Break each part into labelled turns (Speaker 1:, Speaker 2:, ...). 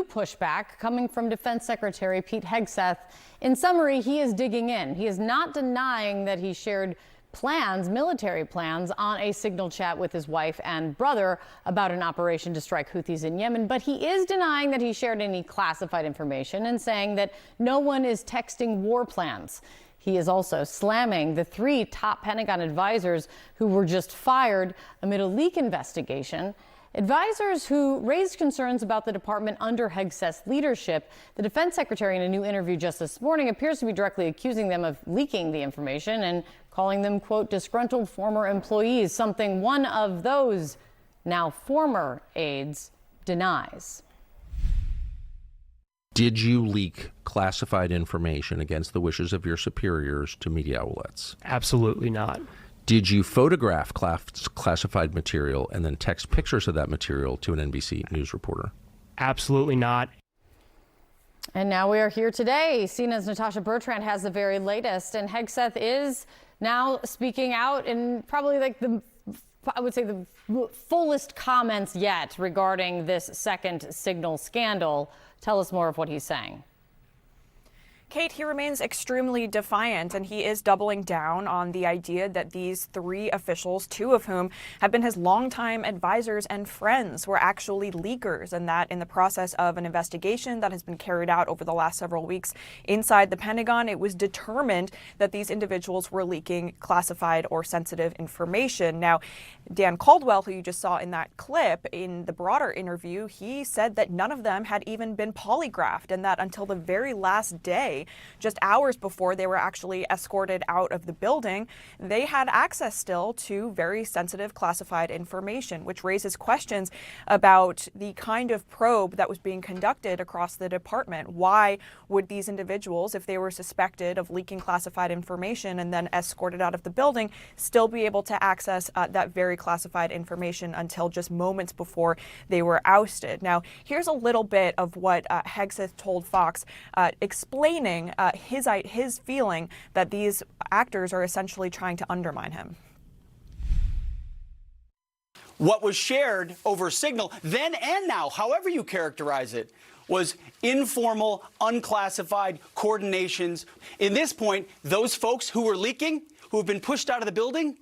Speaker 1: pushback coming from Defense Secretary Pete Hegseth. In summary, he is digging in. He is not denying that he shared plans, military plans, on a signal chat with his wife and brother about an operation to strike Houthis in Yemen. But he is denying that he shared any classified information and saying that no one is texting war plans. He is also slamming the 3 top Pentagon advisors who were just fired amid a leak investigation. Advisors who raised concerns about the department under Hegseth's leadership. The defense secretary, in a new interview just this morning, appears to be directly accusing them of leaking the information and calling them, quote, disgruntled former employees, something one of those now former aides denies.
Speaker 2: Did you leak classified information against the wishes of your superiors to media outlets?
Speaker 3: Absolutely not.
Speaker 2: Did you photograph classified material and then text pictures of that material to an NBC News reporter?
Speaker 3: Absolutely not.
Speaker 1: And now we are here today. CNN's Natasha Bertrand has the very latest, and Hegseth is now speaking out in probably I would say the fullest comments yet regarding this second signal scandal. Tell us more of what he's saying.
Speaker 4: Kate, he remains extremely defiant, and he is doubling down on the idea that these 3 officials, 2 of whom have been his longtime advisors and friends, were actually leakers, and that in the process of an investigation that has been carried out over the last several weeks inside the Pentagon, it was determined that these individuals were leaking classified or sensitive information. Now, Dan Caldwell, who you just saw in that clip, in the broader interview, he said that none of them had even been polygraphed, and that until the very last day, just hours before they were actually escorted out of the building, they had access still to very sensitive classified information, which raises questions about the kind of probe that was being conducted across the department. Why would these individuals, if they were suspected of leaking classified information and then escorted out of the building, still be able to access that very classified information until just moments before they were ousted? Now, here's a little bit of what Hegseth told Fox, explaining his feeling that these actors are essentially trying to undermine him.
Speaker 5: What was shared over Signal, then and now, however you characterize it, was informal, unclassified coordinations. In this point, those folks who were leaking, who have been pushed out of the building,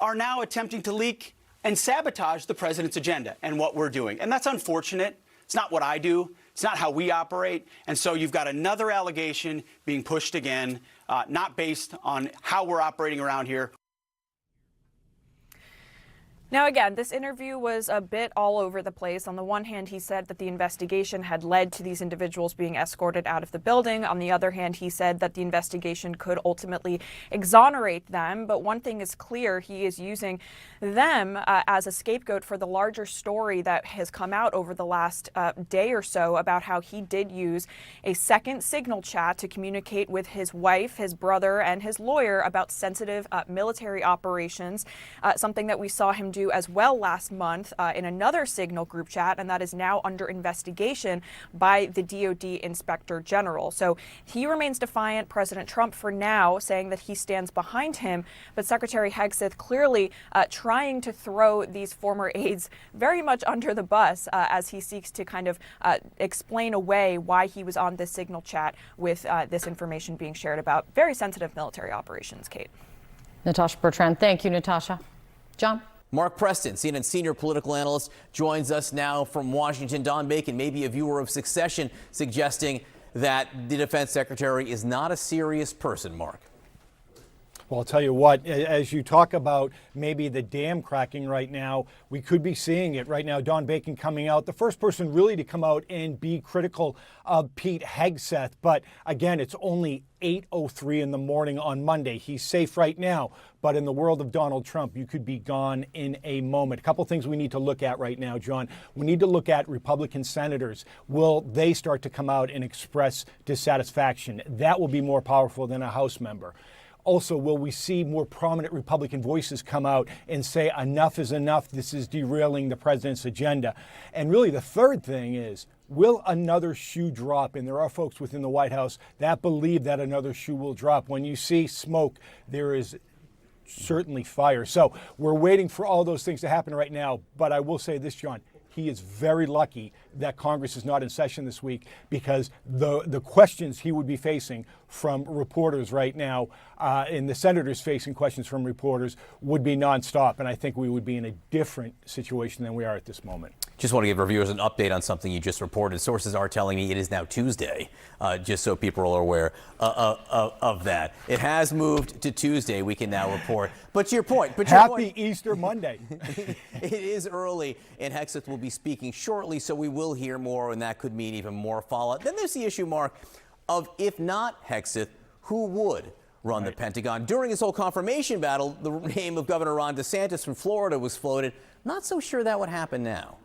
Speaker 5: are now attempting to leak and sabotage the president's agenda and what we're doing. And that's unfortunate. It's not what I do. It's not how we operate. And so you've got another allegation being pushed again, not based on how we're operating around here.
Speaker 4: Now, again, this interview was a bit all over the place. On the one hand, he said that the investigation had led to these individuals being escorted out of the building. On the other hand, he said that the investigation could ultimately exonerate them. But one thing is clear, he is using them as a scapegoat for the larger story that has come out over the last day or so about how he did use a second signal chat to communicate with his wife, his brother, and his lawyer about sensitive military operations, something that we saw him do as well last month in another Signal group chat, and that is now under investigation by the DoD Inspector General. So he remains defiant. President Trump, for now, saying that he stands behind him, but Secretary Hegseth clearly trying to throw these former aides very much under the bus as he seeks to kind of explain away why he was on this Signal chat with this information being shared about very sensitive military operations. Kate.
Speaker 1: Natasha Bertrand. Thank you, Natasha. John?
Speaker 6: Mark Preston, CNN senior political analyst, joins us now from Washington. Don Bacon, maybe a viewer of Succession, suggesting that the defense secretary is not a serious person, Mark.
Speaker 7: Well, I'll tell you what, as you talk about maybe the dam cracking right now, we could be seeing it right now. Don Bacon coming out, the first person really to come out and be critical of Pete Hegseth. But again, it's only 8:03 in the morning on Monday. He's safe right now. But in the world of Donald Trump, you could be gone in a moment. A couple things we need to look at right now, John. We need to look at Republican senators. Will they start to come out and express dissatisfaction? That will be more powerful than a House member. Also, will we see more prominent Republican voices come out and say enough is enough, this is derailing the president's agenda? And really the third thing is, will another shoe drop? And there are folks within the White House that believe that another shoe will drop. When you see smoke, there is certainly fire. So we're waiting for all those things to happen right now. But I will say this, John, he is very lucky that Congress is not in session this week, because the questions he would be facing from reporters right now, and the senators facing questions from reporters, would be nonstop. And I think we would be in a different situation than we are at this moment.
Speaker 6: Just want to give reviewers an update on something you just reported. Sources are telling me it is now Tuesday, just so people are aware of that. It has moved to Tuesday, we can now report. But to your point.
Speaker 7: Happy Easter Monday.
Speaker 6: It is early, and Hegseth will be speaking shortly, so we will hear more, and that could mean even more fallout. Then there's the issue, Mark, of if not Hegseth, who would run the Pentagon? During this whole confirmation battle, the name of Governor Ron DeSantis from Florida was floated. Not so sure that would happen now.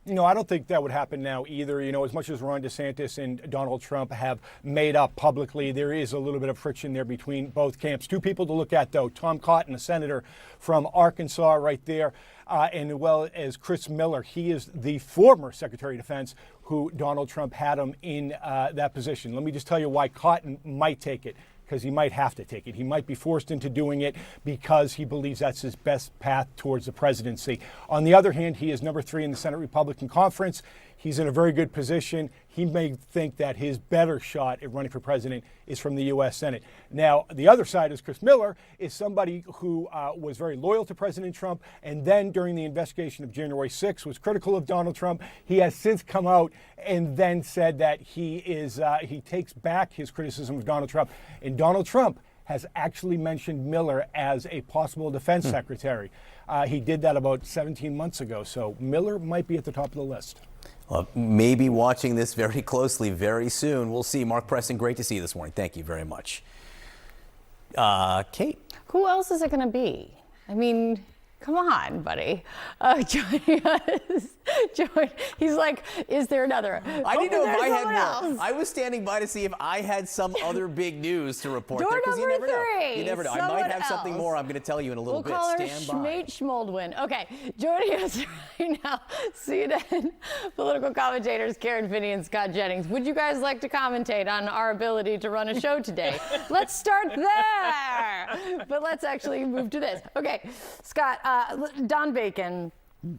Speaker 7: No, I don't think that would happen now either. You know, as much as Ron DeSantis and Donald Trump have made up publicly, there is a little bit of friction there between both camps. Two people to look at, though: Tom Cotton, a senator from Arkansas right there, and as well as Chris Miller. He is the former Secretary of Defense who Donald Trump had him in that position. Let me just tell you why Cotton might take it. Because he might have to take it. He might be forced into doing it because he believes that's his best path towards the presidency. On the other hand, he is number 3 in the Senate Republican Conference. He's in a very good position. He may think that his better shot at running for president is from the U.S. Senate. Now, the other side is Chris Miller, is somebody who was very loyal to President Trump, and then during the investigation of January 6th was critical of Donald Trump. He has since come out and then said that he takes back his criticism of Donald Trump. And Donald Trump has actually mentioned Miller as a possible defense secretary. He did that about 17 months ago, so Miller might be at the top of the list.
Speaker 6: Well, maybe watching this very closely very soon. We'll see. Mark Preston, great to see you this morning. Thank you very much. Kate?
Speaker 1: Who else is it going to be? I mean, come on, buddy. Joining us. He's like, is there another?
Speaker 6: I didn't know if I had more.
Speaker 1: Else.
Speaker 6: I was standing by to see if I had some other big news to report
Speaker 1: Door
Speaker 6: there, because you
Speaker 1: number
Speaker 6: never know.
Speaker 1: 3.
Speaker 6: You never know. I
Speaker 1: Someone
Speaker 6: might have something
Speaker 1: else.
Speaker 6: more I'm going to tell you in a little bit.
Speaker 1: We'll call her
Speaker 6: Stand by.
Speaker 1: Schmate Schmoldwin. Okay, joining us right now, CNN political commentators Karen Finney and Scott Jennings. Would you guys like to commentate on our ability to run a show today? Let's start there. But let's actually move to this. Okay, Scott, Don Bacon.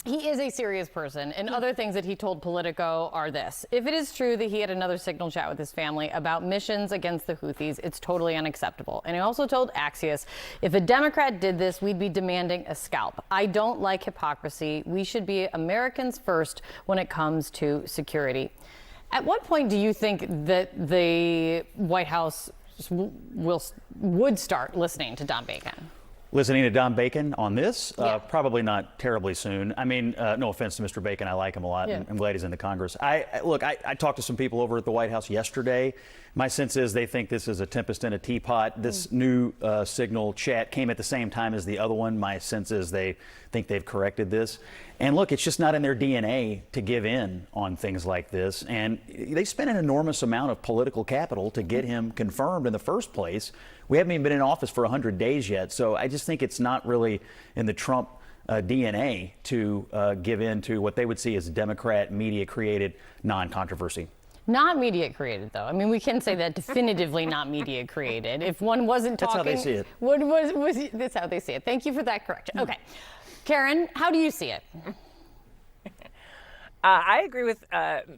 Speaker 1: He is a serious person, and other things that he told Politico are this. If it is true that he had another signal chat with his family about missions against the Houthis, it's totally unacceptable. And he also told Axios, if a Democrat did this, we'd be demanding a scalp. I don't like hypocrisy. We should be Americans first when it comes to security. At what point do you think that the White House would start listening to Don Bacon?
Speaker 8: Listening to Don Bacon on this? Probably not terribly soon. I mean, no offense to Mr. Bacon. I like him a lot. And I'm glad he's in the Congress. I talked to some people over at the White House yesterday. My sense is they think this is a tempest in a teapot. This new signal chat came at the same time as the other one. My sense is they think they've corrected this. And look, it's just not in their DNA to give in on things like this. And they spent an enormous amount of political capital to get him confirmed in the first place. We haven't even been in office for 100 days yet. So I just think it's not really in the Trump DNA to give in to what they would see as Democrat media-created non-controversy.
Speaker 1: Not media created, though. I mean, we can say that definitively not media created. If one wasn't talking,
Speaker 8: that's how they see it.
Speaker 1: That's how they see it. Thank you for that correction. Okay, Karen, how do you see it?
Speaker 9: I agree with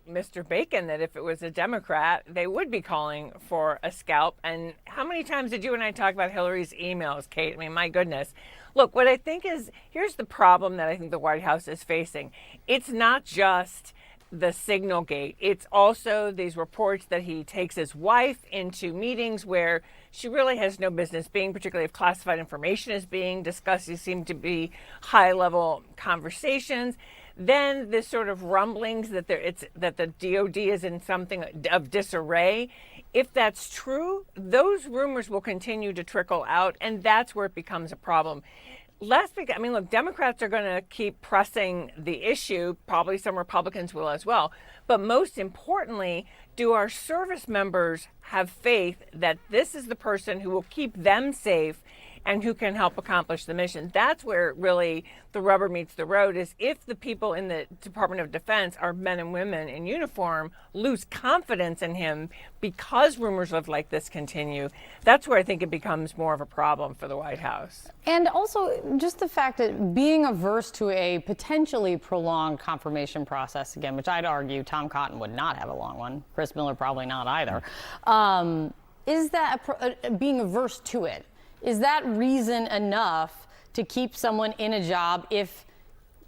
Speaker 9: Mr. Bacon that if it was a Democrat, they would be calling for a scalp. And how many times did you and I talk about Hillary's emails, Kate? I mean, my goodness. Look, what I think is, here's the problem that I think the White House is facing. It's not just the signal gate. It's also these reports that he takes his wife into meetings where she really has no business being, particularly if classified information is being discussed. These seem to be high-level conversations. Then this sort of rumblings that that the DOD is in something of disarray. If that's true, those rumors will continue to trickle out, and that's where it becomes a problem. Look, Democrats are going to keep pressing the issue. Probably some Republicans will as well. But most importantly, do our service members have faith that this is the person who will keep them safe and who can help accomplish the mission. That's where really the rubber meets the road, is if the people in the Department of Defense are men and women in uniform, lose confidence in him because rumors of like this continue, that's where I think it becomes more of a problem for the White House.
Speaker 1: And also just the fact that being averse to a potentially prolonged confirmation process, again, which I'd argue Tom Cotton would not have a long one, Chris Miller probably not either, is that being averse to it, is that reason enough to keep someone in a job if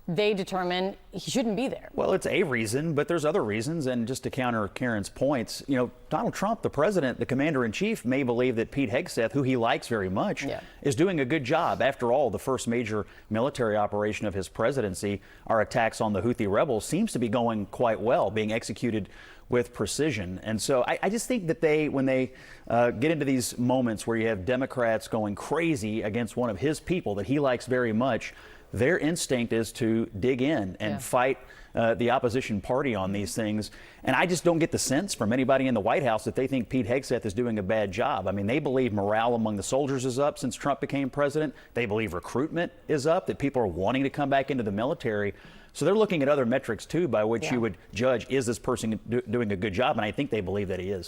Speaker 1: they determine he shouldn't be there?
Speaker 8: Well, it's a reason, but there's other reasons. And just to counter Karen's points, you know, Donald Trump, the president, the commander-in-chief, may believe that Pete Hegseth, who he likes very much, is doing a good job. After all, the first major military operation of his presidency, our attacks on the Houthi rebels, seems to be going quite well, being executed with precision. And so I just think that when they get into these moments where you have Democrats going crazy against one of his people that he likes very much, their instinct is to dig in and fight the opposition party on these things. And I just don't get the sense from anybody in the White House that they think Pete Hegseth is doing a bad job. I mean, they believe morale among the soldiers is up since Trump became president. They believe recruitment is up, that people are wanting to come back into the military. So they're looking at other metrics, too, by which you would judge, is this person doing a good job? And I think they believe that he is.